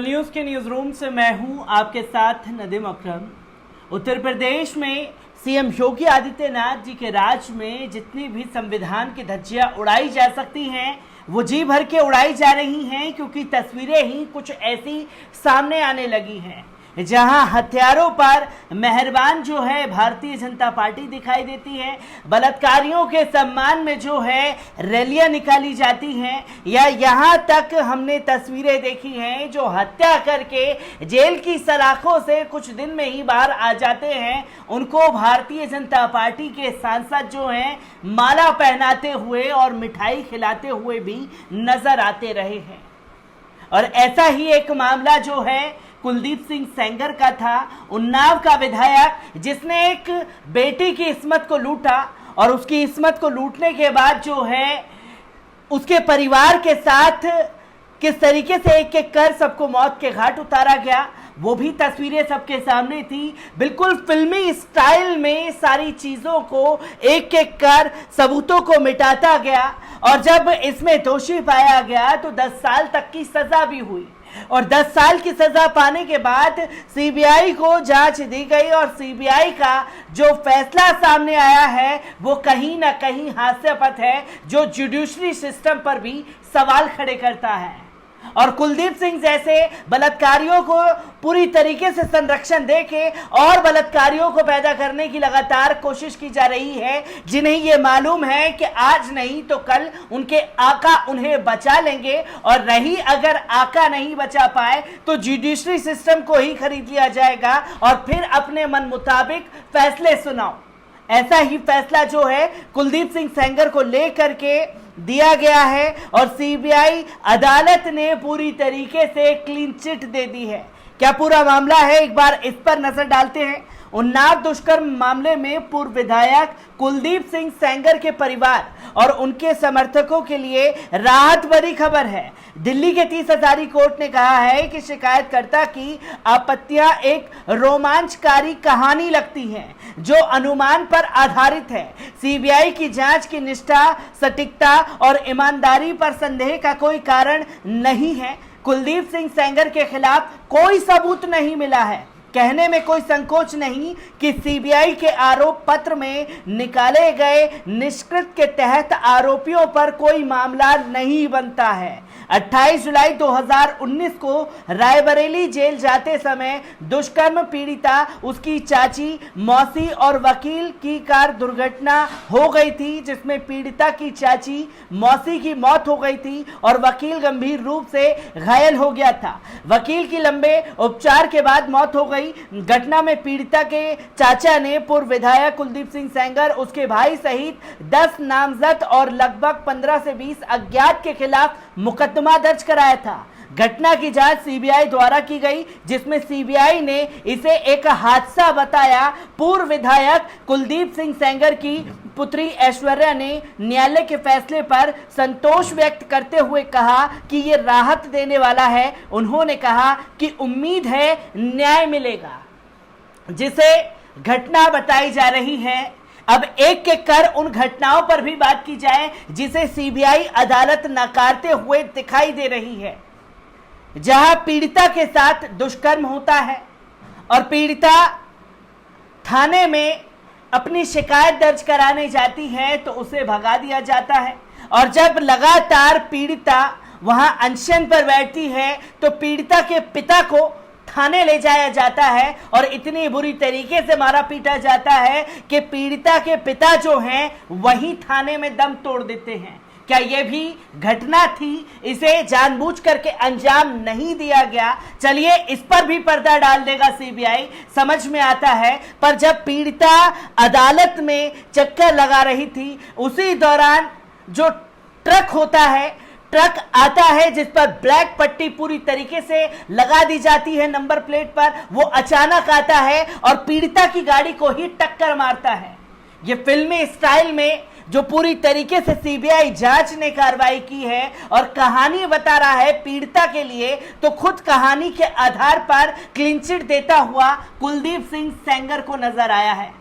Global news के news room से मैं हूं आपके साथ नदीम अकरम। उत्तर प्रदेश में सीएम योगी आदित्यनाथ जी के राज में जितनी भी संविधान की धज्जियां उड़ाई जा सकती हैं वो जी भर के उड़ाई जा रही हैं, क्योंकि तस्वीरें ही कुछ ऐसी सामने आने लगी हैं जहां हथियारों पर मेहरबान जो है भारतीय जनता पार्टी दिखाई देती है। बलात्कारियों के सम्मान में जो है रैलियां निकाली जाती हैं, या यहां तक हमने तस्वीरें देखी हैं जो हत्या करके जेल की सलाखों से कुछ दिन में ही बाहर आ जाते हैं, उनको भारतीय जनता पार्टी के सांसद जो हैं माला पहनाते हुए और मिठाई खिलाते हुए भी नजर आते रहे हैं। और ऐसा ही एक मामला जो है कुलदीप सिंह सेंगर का था, उन्नाव का विधायक जिसने एक बेटी की इस्मत को लूटा और उसकी इस्मत को लूटने के बाद जो है उसके परिवार के साथ किस तरीके से एक एक कर सबको मौत के घाट उतारा गया, वो भी तस्वीरें सबके सामने थी। बिल्कुल फिल्मी स्टाइल में सारी चीजों को एक एक कर सबूतों को मिटाता गया, और जब इसमें दोषी पाया गया तो 10 साल तक की सजा भी हुई। और 10 साल की सजा पाने के बाद सीबीआई को जांच दी गई, और सीबीआई का जो फैसला सामने आया है वो कहीं ना कहीं हास्यास्पद है, जो जुडिशरी सिस्टम पर भी सवाल खड़े करता है। और कुलदीप सिंह जैसे बलात्कारियों को पूरी तरीके से संरक्षण देके और बलात्कारियों को पैदा करने की लगातार कोशिश की जा रही है, जिन्हें ये मालूम है कि आज नहीं तो कल उनके आका उन्हें बचा लेंगे, और रही अगर आका नहीं बचा पाए तो जुडिशरी सिस्टम को ही खरीद लिया जाएगा और फिर अपने मन मुताबिक फैसले सुनाओ। ऐसा ही फैसला जो है कुलदीप सिंह सेंगर को लेकर के दिया गया है, और सीबीआई अदालत ने पूरी तरीके से क्लीन चिट दे दी है। क्या पूरा मामला है, एक बार इस पर नजर डालते हैं। उन्नाव दुष्कर्म मामले में पूर्व विधायक कुलदीप सिंह सेंगर के परिवार और उनके समर्थकों के लिए राहत भरी खबर है। दिल्ली के 30 हजारी कोर्ट ने कहा है कि शिकायतकर्ता की आपत्तियां एक रोमांचकारी कहानी लगती हैं जो अनुमान पर आधारित है। सीबीआई की जांच की निष्ठा, सटीकता और ईमानदारी पर संदेह का कोई कारण नहीं है। कुलदीप सिंह सेंगर के खिलाफ कोई सबूत नहीं मिला है। कहने में कोई संकोच नहीं कि सीबीआई के आरोप पत्र में निकाले गए निष्कृत के तहत आरोपियों पर कोई मामला नहीं बनता है। 28 जुलाई 2019 को रायबरेली जेल जाते समय दुष्कर्म पीड़िता, उसकी चाची, मौसी और वकील की कार दुर्घटना हो गई थी, जिसमें पीड़िता की चाची, मौसी की मौत हो गई थी और वकील गंभीर रूप से घायल हो गया था। वकील की लंबे उपचार के बाद मौत हो गई। घटना में पीड़िता के चाचा ने पूर्व विधायक कुलदीप सिंह सेंगर, उसके भाई सहित 10 नामजद और लगभग 15 से 20 अज्ञात के खिलाफ मुकदमा दर्ज कराया था। घटना की जांच सीबीआई द्वारा की गई, जिसमें सीबीआई ने इसे एक हादसा बताया। पूर्व विधायक कुलदीप सिंह सेंगर की पुत्री ऐश्वर्या ने न्यायालय के फैसले पर संतोष व्यक्त करते हुए कहा कि ये राहत देने वाला है। उन्होंने कहा कि उम्मीद है न्याय मिलेगा। जिसे घटना बताई जा रही है, अब एक एक कर उन घटनाओं पर भी बात की जाए जिसे सीबीआई अदालत नकारते हुए दिखाई दे रही है, जहां पीड़िता के साथ दुष्कर्म होता है और पीड़िता थाने में अपनी शिकायत दर्ज कराने जाती है तो उसे भगा दिया जाता है, और जब लगातार पीड़िता वहां अनशन पर बैठती है तो पीड़िता के पिता को थाने ले जाया जाता है और इतनी बुरी तरीके से मारा पीटा जाता है कि पीड़िता के पिता जो हैं वही थाने में दम तोड़ देते हैं। क्या यह भी घटना थी? इसे जानबूझ करके अंजाम नहीं दिया गया? चलिए इस पर भी पर्दा डाल देगा सीबीआई, समझ में आता है। पर जब पीड़िता अदालत में चक्कर लगा रही थी, उसी दौरान जो ट्रक होता है, ट्रक आता है जिस पर ब्लैक पट्टी पूरी तरीके से लगा दी जाती है नंबर प्लेट पर, वो अचानक आता है और पीड़िता की गाड़ी को ही टक्कर मारता है। ये फिल्मी स्टाइल में जो पूरी तरीके से सीबीआई जांच ने कार्रवाई की है और कहानी बता रहा है पीड़िता के लिए, तो खुद कहानी के आधार पर क्लीन चिट देता हुआ कुलदीप सिंह सेंगर को नजर आया है।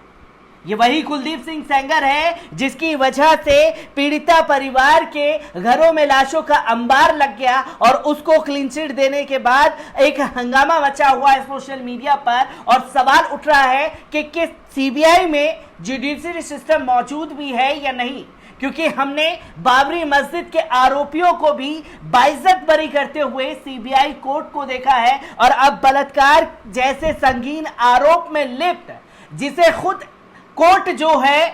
ये वही कुलदीप सिंह सेंगर है जिसकी वजह से पीड़िता परिवार के घरों में लाशों का अंबार लग गया और उसको क्लीन चिट देने के बाद एक हंगामा मचा हुआ है सोशल मीडिया पर और सवाल उठ रहा है कि सीबीआई में जुडिशरी सिस्टम मौजूद भी है या नहीं, क्योंकि हमने बाबरी मस्जिद के आरोपियों को भी बाइज्जत बरी करते हुए सीबीआई कोर्ट को देखा है और अब बलात्कार जैसे संगीन आरोप में लिप्त जिसे खुद कोर्ट जो है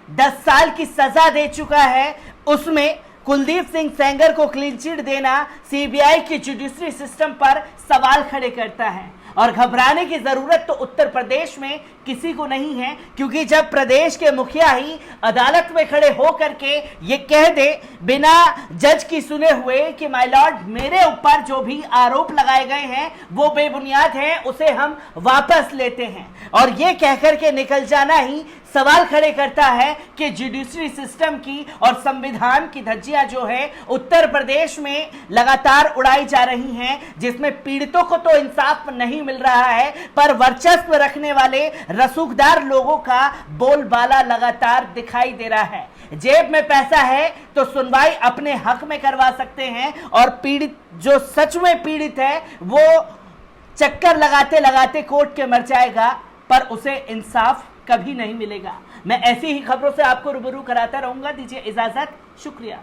10 साल की सजा दे चुका है, उसमें कुलदीप सिंह सेंगर को क्लीन चिट देना सीबीआई के जुडिशरी सिस्टम पर सवाल खड़े करता है। और घबराने की जरूरत तो उत्तर प्रदेश में किसी को नहीं है, क्योंकि जब प्रदेश के मुखिया ही अदालत में खड़े होकर के ये कह दे बिना जज की सुने हुए कि माय लॉर्ड मेरे ऊपर जो भी आरोप लगाए गए हैं वो बेबुनियाद हैं, उसे हम वापस लेते हैं, और ये कहकर के निकल जाना ही सवाल खड़े करता है कि जुडिशरी सिस्टम की और संविधान की धज्जियां जो है उत्तर प्रदेश में लगातार उड़ाई जा रही हैं, जिसमें पीड़ितों को तो इंसाफ नहीं मिल रहा है पर वर्चस्व रखने वाले रसूखदार लोगों का बोलबाला लगातार दिखाई दे रहा है। जेब में पैसा है तो सुनवाई अपने हक में करवा सकते हैं और पीड़ित जो सच में पीड़ित है वो चक्कर लगाते लगाते कोर्ट के मर जाएगा पर उसे इंसाफ कभी नहीं मिलेगा। मैं ऐसी ही खबरों से आपको रूबरू कराता रहूंगा। दीजिए इजाजत, शुक्रिया।